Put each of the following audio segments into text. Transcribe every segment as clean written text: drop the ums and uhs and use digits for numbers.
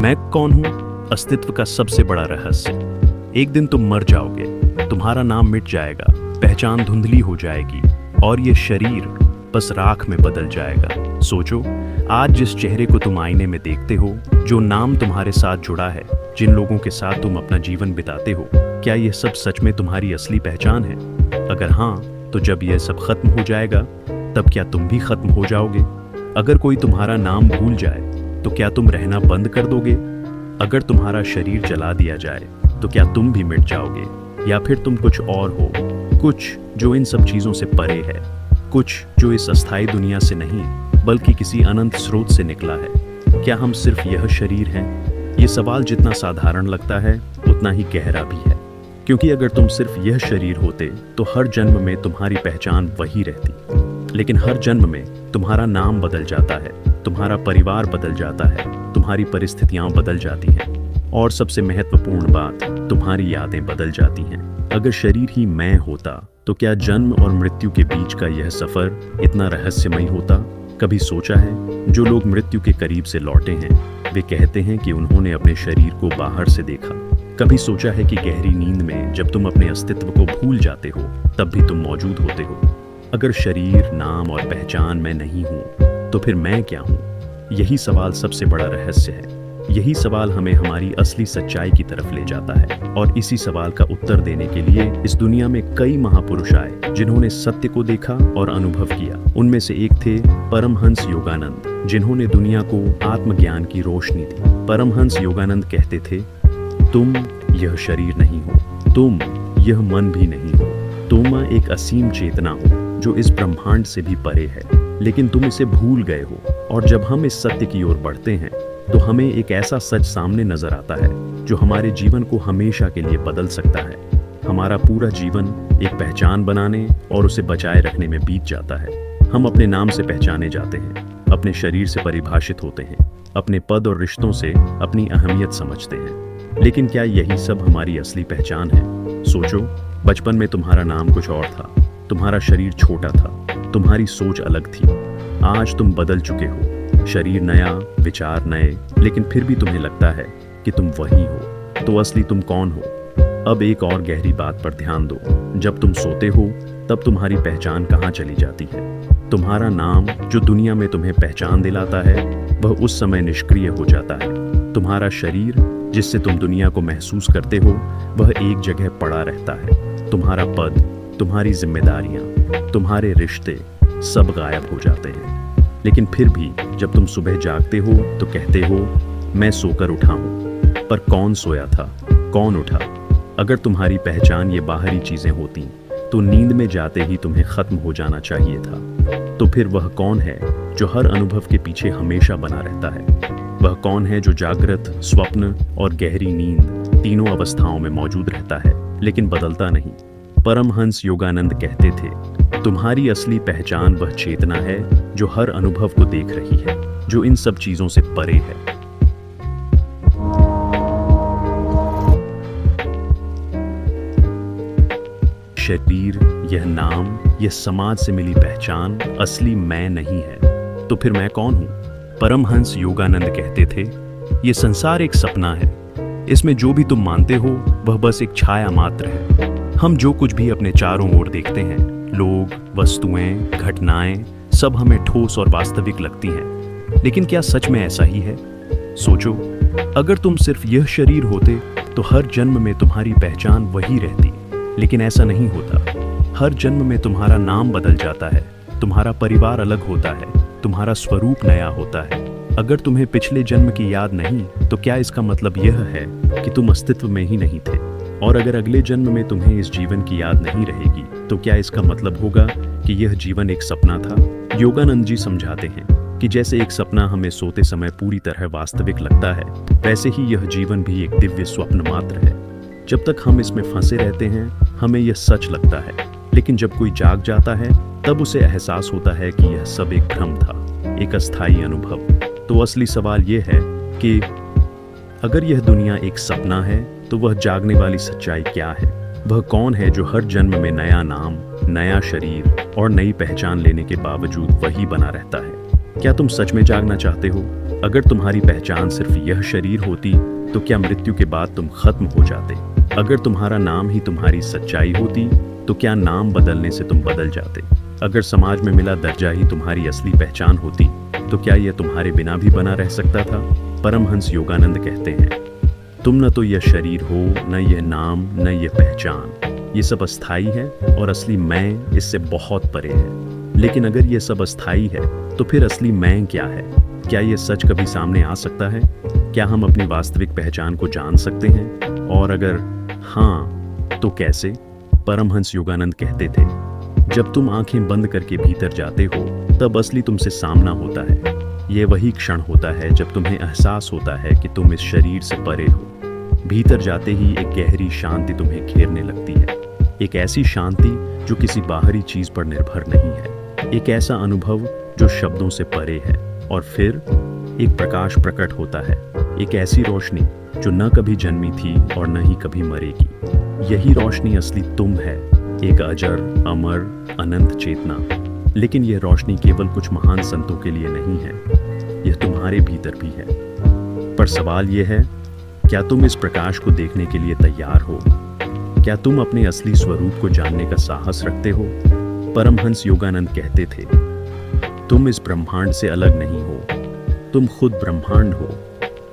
मैं कौन हूँ? अस्तित्व का सबसे बड़ा रहस्य। एक दिन तुम मर जाओगे, तुम्हारा नाम मिट जाएगा, पहचान धुंधली हो जाएगी और ये शरीर बस राख में बदल जाएगा। सोचो, आज जिस चेहरे को तुम आईने में देखते हो, जो नाम तुम्हारे साथ जुड़ा है, जिन लोगों के साथ तुम अपना जीवन बिताते हो, क्या ये सब सच में तुम्हारी असली पहचान है? अगर हाँ, तो जब यह सब खत्म हो जाएगा, तब क्या तुम भी खत्म हो जाओगे? अगर कोई तुम्हारा नाम भूल जाए, तो क्या तुम रहना बंद कर दोगे? अगर तुम्हारा शरीर जला दिया जाए, तो क्या तुम भी मिट जाओगे? या फिर तुम कुछ और हो, कुछ जो इन सब चीजों से परे है, कुछ जो इस अस्थायी दुनिया से नहीं बल्कि किसी अनंत स्रोत से निकला है? क्या हम सिर्फ यह शरीर हैं? ये सवाल जितना साधारण लगता है, उतना ही गहरा भी है। क्योंकि अगर तुम सिर्फ यह शरीर होते, तो हर जन्म में तुम्हारी पहचान वही रहती। लेकिन हर जन्म में तुम्हारा नाम बदल जाता है, तुम्हारा परिवार बदल जाता है, तुम्हारी परिस्थितियां बदल जाती हैं और सबसे महत्वपूर्ण बात, तुम्हारी यादें बदल जाती हैं। अगर शरीर ही मैं होता, तो क्या जन्म और मृत्यु के बीच का यह सफर इतना रहस्यमय होता? कभी सोचा है, जो लोग मृत्यु के करीब से लौटे हैं, वे कहते हैं कि उन्होंने अपने शरीर को बाहर से देखा। कभी सोचा है कि गहरी नींद में जब तुम अपने अस्तित्व को भूल जाते हो, तब भी तुम मौजूद होते हो? अगर शरीर, नाम और पहचान मैं नहीं हूँ, तो फिर मैं क्या हूँ? यही सवाल सबसे बड़ा रहस्य है। यही सवाल हमें हमारी असली सच्चाई की तरफ ले जाता है। और इसी सवाल का उत्तर देने के लिए इस दुनिया में कई महापुरुष आए, जिन्होंने सत्य को देखा और अनुभव किया। उनमें से एक थे परमहंस योगानंद, जिन्होंने दुनिया को आत्मज्ञान की रोशनी दी। परमहंस योगानंद कहते थे, तुम यह शरीर नहीं हो, तुम यह मन भी नहीं हो, तुम एक असीम चेतना हो जो इस ब्रह्मांड से भी परे है, लेकिन तुम इसे भूल गए हो। और जब हम इस सत्य की ओर बढ़ते हैं, तो हमें एक ऐसा सच सामने नजर आता है जो हमारे जीवन को हमेशा के लिए बदल सकता है। हमारा पूरा जीवन एक पहचान बनाने और उसे बचाए रखने में बीत जाता है। हम अपने नाम से पहचाने जाते हैं, अपने शरीर से परिभाषित होते हैं, अपने पद और रिश्तों से अपनी अहमियत समझते हैं। लेकिन क्या यही सब हमारी असली पहचान है? सोचो, बचपन में तुम्हारा नाम कुछ और था, तुम्हारा शरीर छोटा था, तुम्हारी सोच अलग थी। आज तुम बदल चुके हो, शरीर नया, विचार नए, लेकिन फिर भी तुम्हें लगता है कि तुम वही हो। तो असली तुम कौन हो? अब एक और गहरी बात पर ध्यान दो। जब तुम सोते हो, तब तुम्हारी पहचान कहाँ चली जाती है? तुम्हारा नाम, जो दुनिया में तुम्हें पहचान दिलाता है, वह उस समय निष्क्रिय हो जाता है। तुम्हारा शरीर, जिससे तुम दुनिया को महसूस करते हो, वह एक जगह पड़ा रहता है। तुम्हारा पद, तुम्हारी जिम्मेदारियां, तुम्हारे रिश्ते सब गायब हो जाते हैं। लेकिन फिर भी जब तुम सुबह जागते हो, तो कहते हो, मैं सोकर उठा हूं। पर कौन सोया था? कौन उठा? अगर तुम्हारी पहचान ये बाहरी चीजें होती, तो नींद में जाते ही तुम्हें खत्म हो जाना चाहिए था। तो फिर वह कौन है जो हर अनुभव के पीछे हमेशा बना रहता है? वह कौन है जो जागृत, स्वप्न और गहरी नींद तीनों अवस्थाओं में मौजूद रहता है, लेकिन बदलता नहीं? परमहंस योगानंद कहते थे, तुम्हारी असली पहचान वह चेतना है जो हर अनुभव को देख रही है, जो इन सब चीजों से परे है। शरीर, यह नाम, यह समाज से मिली पहचान असली मैं नहीं है। तो फिर मैं कौन हूं? परमहंस योगानंद कहते थे, यह संसार एक सपना है। इसमें जो भी तुम मानते हो, वह बस एक छाया मात्र है। हम जो कुछ भी अपने चारों ओर देखते हैं, लोग, वस्तुएं, घटनाएं, सब हमें ठोस और वास्तविक लगती हैं। लेकिन क्या सच में ऐसा ही है? सोचो, अगर तुम सिर्फ यह शरीर होते, तो हर जन्म में तुम्हारी पहचान वही रहती। लेकिन ऐसा नहीं होता। हर जन्म में तुम्हारा नाम बदल जाता है, तुम्हारा परिवार अलग होता है, तुम्हारा स्वरूप नया होता है। अगर तुम्हें पिछले जन्म की याद नहीं, तो क्या इसका मतलब यह है कि तुम अस्तित्व में ही नहीं थे? और अगर अगले जन्म में तुम्हें इस जीवन की याद नहीं रहेगी, तो क्या इसका मतलब होगा कि यह जीवन एक सपना था? योगानंद जी समझाते हैं कि जैसे एक सपना हमें सोते समय पूरी तरह वास्तविक लगता है, वैसे ही यह जीवन भी एक दिव्य स्वप्न मात्र है। जब तक हम इसमें फंसे रहते हैं, हमें यह सच लगता है। लेकिन जब कोई जाग जाता है, तब उसे एहसास होता है कि यह सब एक भ्रम था, एक अस्थायी अनुभव। तो असली सवाल यह है कि अगर यह दुनिया एक सपना है, तो वह जागने वाली सच्चाई क्या है? वह कौन है जो हर जन्म में नया नाम, नया शरीर और नई पहचान लेने के बावजूद वही बना रहता है? क्या तुम सच में जागना चाहते हो? अगर तुम्हारी पहचान सिर्फ यह शरीर होती तो क्या मृत्यु के बाद तुम खत्म हो जाते? अगर तुम्हारा नाम ही तुम्हारी सच्चाई होती तो क्या नाम बदलने से तुम बदल जाते? अगर समाज में मिला दर्जा ही तुम्हारी असली पहचान होती तो क्या यह तुम्हारे बिना भी बना रह सकता था? परमहंस योगानंद कहते हैं, तुम न तो यह शरीर हो, न यह नाम, न यह पहचान। ये सब अस्थाई है और असली मैं इससे बहुत परे है। लेकिन अगर यह सब अस्थाई है तो फिर असली मैं क्या है? क्या यह सच कभी सामने आ सकता है? क्या हम अपनी वास्तविक पहचान को जान सकते हैं? और अगर हाँ, तो कैसे? परमहंस योगानंद कहते थे, जब तुम आंखें बंद करके भीतर जाते हो तब असली तुमसे सामना होता है। यह वही क्षण होता है जब तुम्हें एहसास होता है कि तुम इस शरीर से परे हो। भीतर जाते ही एक गहरी शांति तुम्हें घेरने लगती है, एक ऐसी शांति जो किसी बाहरी चीज पर निर्भर नहीं है, एक ऐसा अनुभव जो शब्दों से परे है। और फिर एक प्रकाश प्रकट होता है, एक ऐसी रोशनी जो न कभी जन्मी थी और न ही कभी मरेगी। यही रोशनी असली तुम है, एक अजर, अमर, अनंत चेतना। लेकिन यह रोशनी केवल कुछ महान संतों के लिए नहीं है, यह तुम्हारे भीतर भी है। पर सवाल यह है, क्या तुम इस प्रकाश को देखने के लिए तैयार हो? क्या तुम अपने असली स्वरूप को जानने का साहस रखते हो? परमहंस योगानंद कहते थे, तुम इस ब्रह्मांड से अलग नहीं हो, तुम खुद ब्रह्मांड हो।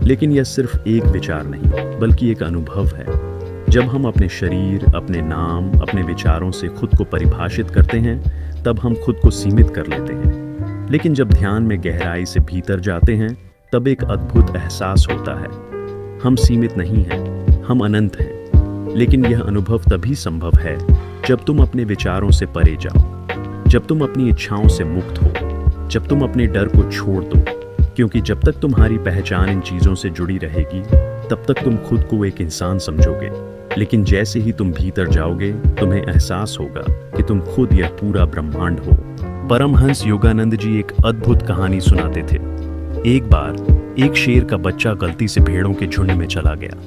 लेकिन यह सिर्फ एक विचार नहीं बल्कि एक अनुभव है। जब हम अपने शरीर, अपने नाम, अपने विचारों से खुद को परिभाषित करते हैं तब हम खुद को सीमित कर लेते हैं। लेकिन जब ध्यान में गहराई से भीतर जाते हैं तब एक अद्भुत एहसास होता है, हम सीमित नहीं हैं, हम अनंत हैं। लेकिन यह अनुभव तभी संभव है जब तुम अपने विचारों से परे जाओ, जब तुम अपनी इच्छाओं से मुक्त हो, जब तुम अपने डर को छोड़ दो। क्योंकि जब तक तुम्हारी पहचान इन चीजों से जुड़ी रहेगी तब तक तुम खुद को एक इंसान समझोगे। लेकिन जैसे ही तुम भीतर जाओगे तुम्हें एहसास होगा कि तुम खुद यह पूरा ब्रह्मांड हो। परमहंस योगानंद जी एक अद्भुत कहानी सुनाते थे। एक बार एक शेर का बच्चा गलती से भेड़ों के झुंड में चला गया।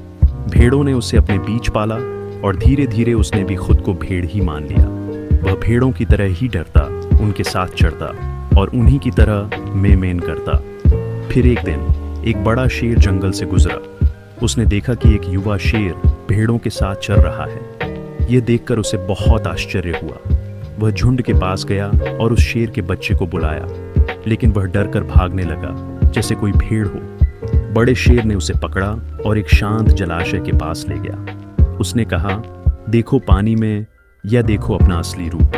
भेड़ों ने उसे अपने बीच पाला और धीरे धीरे उसने भी खुद को भेड़ ही मान लिया। वह भेड़ों की तरह ही डरता, उनके साथ चढ़ता और उन्हीं की तरह मेन करता। फिर एक दिन एक बड़ा शेर जंगल से गुजरा। उसने देखा कि एक युवा शेर भेड़ों के साथ चल रहा है। यह देखकर उसे बहुत आश्चर्य हुआ। वह झुंड के पास गया और उस शेर के बच्चे को बुलाया, लेकिन वह डर कर भागने लगा जैसे कोई भेड़ हो। बड़े शेर ने उसे पकड़ा और एक शांत जलाशय के पास ले गया। उसने कहा, देखो पानी में, या देखो अपना असली रूप।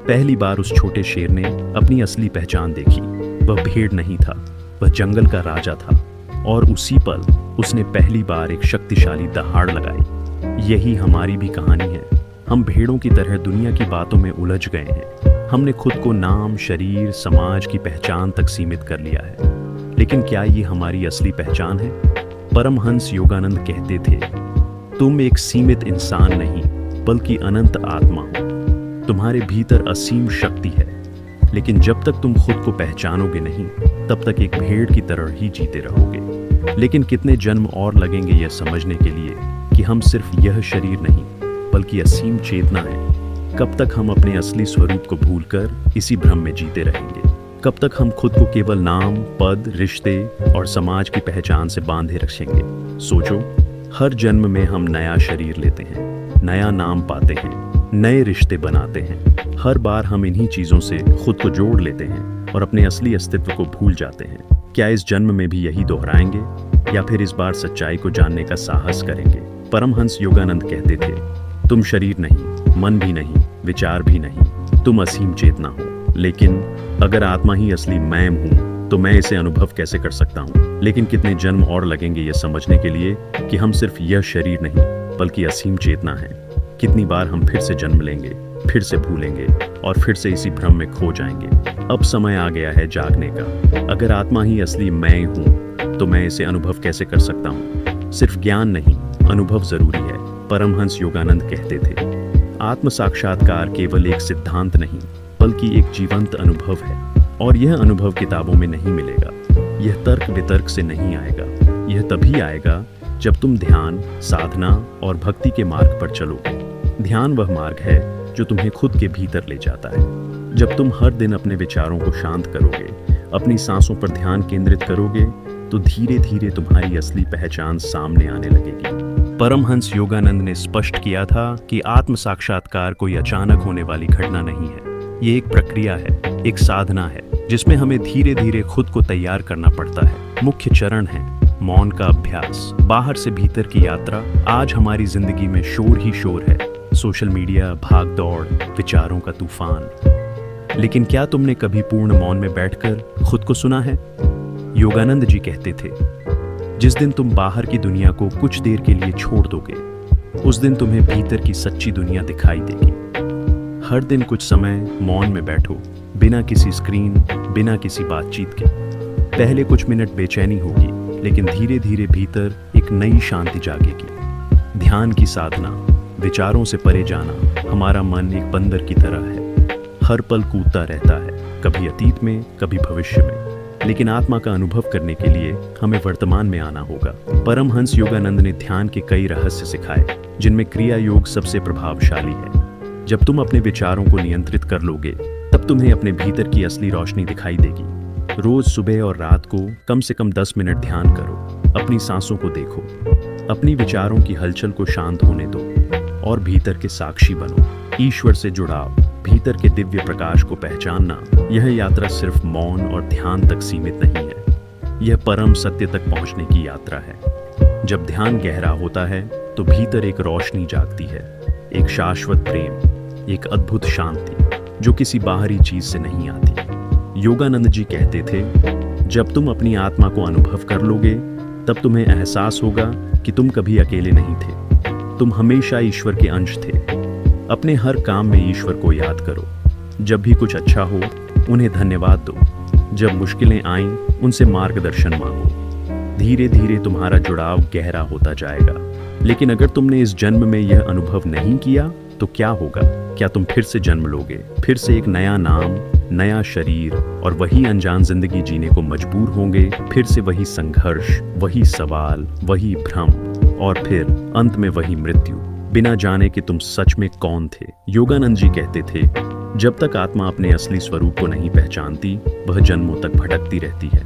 पहली बार उस छोटे शेर ने अपनी असली पहचान देखी। वह भेड़ नहीं था, वह जंगल का राजा था। और उसी पल उसने पहली बार एक शक्तिशाली दहाड़ लगाई। यही हमारी भी कहानी है। हम भेड़ों की तरह दुनिया की बातों में उलझ गए हैं। हमने खुद को नाम, शरीर, समाज की पहचान तक सीमित कर लिया है। लेकिन क्या ये हमारी असली पहचान है? परमहंस योगानंद कहते थे, तुम एक सीमित इंसान नहीं बल्कि अनंत आत्मा हो। तुम्हारे भीतर असीम शक्ति है। लेकिन जब तक तुम खुद को पहचानोगे नहीं तब तक एक भेड़ की तरह ही जीते रहोगे। लेकिन कितने जन्म और लगेंगे यह समझने के लिए कि हम सिर्फ यह शरीर नहीं बल्कि असीम चेतना है। कब तक हम अपने असली स्वरूप को भूलकर इसी भ्रम में जीते रहेंगे? कब तक हम खुद को केवल नाम, पद, रिश्ते और समाज की पहचान से बांधे रखेंगे? सोचो, हर जन्म में हम नया शरीर लेते हैं, नया नाम पाते हैं, नए रिश्ते बनाते हैं। हर बार हम इन्हीं चीजों से खुद को जोड़ लेते हैं और अपने असली अस्तित्व को भूल जाते हैं। क्या इस जन्म में भी यही दोहराएंगे या फिर इस बार सच्चाई को जानने का साहस करेंगे? परमहंस योगानंद कहते थे, तुम शरीर नहीं, मन भी नहीं, विचार भी नहीं, तुम असीम चेतना हो। लेकिन अगर आत्मा ही असली मैं हूँ तो मैं इसे अनुभव कैसे कर सकता हूँ? लेकिन कितने जन्म और लगेंगे ये समझने के लिए कि हम सिर्फ यह शरीर नहीं बल्कि असीम चेतना है। कितनी बार हम फिर से जन्म लेंगे, फिर से भूलेंगे और फिर से इसी भ्रम में खो जाएंगे। अब समय आ गया है जागने का। अगर आत्मा ही असली मैं हूँ तो मैं इसे अनुभव कैसे कर सकता हूँ? सिर्फ ज्ञान नहीं, अनुभव जरूरी है। परमहंस योगानंद कहते थे, आत्म साक्षात्कार केवल एक सिद्धांत नहीं बल्कि एक जीवंत अनुभव है। और यह अनुभव किताबों में नहीं मिलेगा, यह तर्क वितर्क से नहीं आएगा। यह तभी आएगा जब तुम ध्यान, साधना और भक्ति के मार्ग पर चलोगे। ध्यान वह मार्ग है जो तुम्हें खुद के भीतर ले जाता है। जब तुम हर दिन अपने विचारों को शांत करोगे, अपनी सांसों पर ध्यान केंद्रित करोगे तो धीरे धीरे तुम्हारी असली पहचान सामने आने लगेगी। परमहंस योगानंद ने स्पष्ट किया था कि आत्म साक्षात्कार कोई अचानक होने वाली घटना नहीं है। ये एक प्रक्रिया है, एक साधना है, जिसमें हमें धीरे धीरे खुद को तैयार करना पड़ता है। मुख्य चरण है मौन का अभ्यास, बाहर से भीतर की यात्रा। आज हमारी जिंदगी में शोर ही शोर है, सोशल मीडिया, भाग दौड़, विचारों का तूफान। लेकिन क्या तुमने कभी पूर्ण मौन में बैठकर खुद को सुना है? योगानंद जी कहते थे, जिस दिन तुम बाहर की दुनिया को कुछ देर के लिए छोड़ दोगे, उस दिन तुम्हें भीतर की सच्ची दुनिया दिखाई देगी। हर दिन कुछ समय मौन में बैठो, बिना किसी स्क्रीन, बिना किसी बातचीत के। पहले कुछ मिनट बेचैनी होगी, लेकिन धीरे धीरे भीतर एक नई शांति जागेगी। ध्यान की साधना, विचारों से परे जाना। हमारा मन एक बंदर की तरह है, हर पल कूदता रहता है, कभी अतीत में, कभी भविष्य में। लेकिन आत्मा का अनुभव करने के लिए हमें वर्तमान में आना होगा। परमहंस योगानंद ने ध्यान के कई रहस्य सिखाए, जिनमें क्रिया योग सबसे प्रभावशाली है। जब तुम अपने विचारों को नियंत्रित कर लोगे, तब तुम्हें अपने भीतर की असली रोशनी दिखाई देगी। रोज सुबह और रात को कम से कम 10 मिनट ध्यान करो, अपनी सांसों को देखो, अपनी विचारों की हलचल को शांत होने दो और भीतर के साक्षी बनो। ईश्वर से जुड़ाव, भीतर के दिव्य प्रकाश को पहचानना, यह यात्रा सिर्फ मौन और ध्यान तक सीमित नहीं है, यह परम सत्य तक पहुंचने की यात्रा है। जब ध्यान गहरा होता है तो भीतर एक रोशनी जागती है, एक शाश्वत प्रेम, एक अद्भुत शांति जो किसी बाहरी चीज से नहीं आती। योगानंद जी कहते थे, जब तुम अपनी आत्मा को अनुभव कर लोगे, तब तुम्हें एहसास होगा कि तुम कभी अकेले नहीं थे, तुम हमेशा ईश्वर के अंश थे। अपने हर काम में ईश्वर को याद करो। जब भी कुछ अच्छा हो, उन्हें धन्यवाद दो। जब मुश्किलें आएं, उनसे मार्गदर्शन मांगो। धीरे धीरे तुम्हारा जुड़ाव गहरा होता जाएगा। लेकिन अगर तुमने इस जन्म में यह अनुभव नहीं किया, तो क्या होगा? क्या तुम फिर से जन्म लोगे, फिर से एक नया नाम, नया शरीर और वही अनजान जिंदगी जीने को मजबूर होंगे? फिर से वही संघर्ष, वही सवाल, वही भ्रम और फिर अंत में वही मृत्यु, बिना जाने कि तुम सच में कौन थे। योगानंद जी कहते थे, जब तक आत्मा अपने असली स्वरूप को नहीं पहचानती, वह जन्मों तक भटकती रहती है।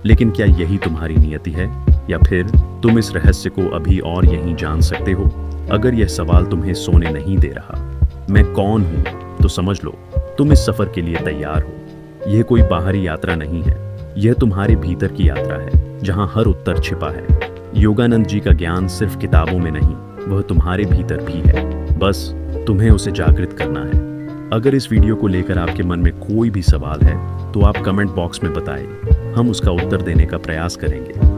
लेकिन क्या यही तुम्हारी नियति है, या फिर तुम इस रहस्य को अभी और यहीं जान सकते हो? अगर यह सवाल तुम्हें सोने नहीं दे रहा, मैं कौन हूं, तो समझ लो तुम इस सफर के लिए तैयार हो। यह कोई बाहरी यात्रा नहीं है, यह तुम्हारे भीतर की यात्रा है, जहां हर उत्तर छिपा है। योगानंद जी का ज्ञान सिर्फ किताबों में नहीं, वह तुम्हारे भीतर भी है, बस तुम्हें उसे जागृत करना है। अगर इस वीडियो को लेकर आपके मन में कोई भी सवाल है, तो आप कमेंट बॉक्स में बताएं, हम उसका उत्तर देने का प्रयास करेंगे।